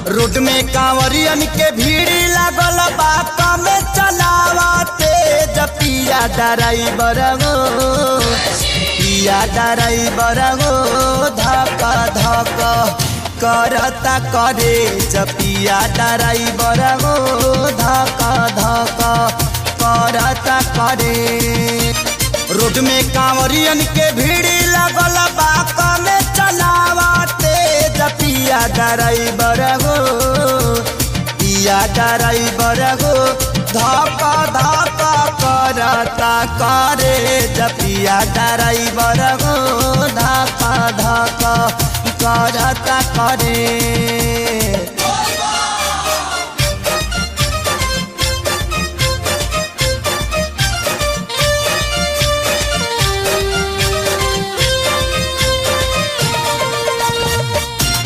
Road में कांवरियन के भीड़ लागल बा कमे चलावते पिया ड्राइवर गो पिया ड्राइवर गो धक धक करता करे पिया ड्राइवर गो धक धक करता करे। रोड में कांवरियन के भीड़ लागल बा कमे चलावते पिया ड्राइवर गो पिया ड्राइवर गो धक धक करता करे पिया ड्राइवर गो धक धक करता करे।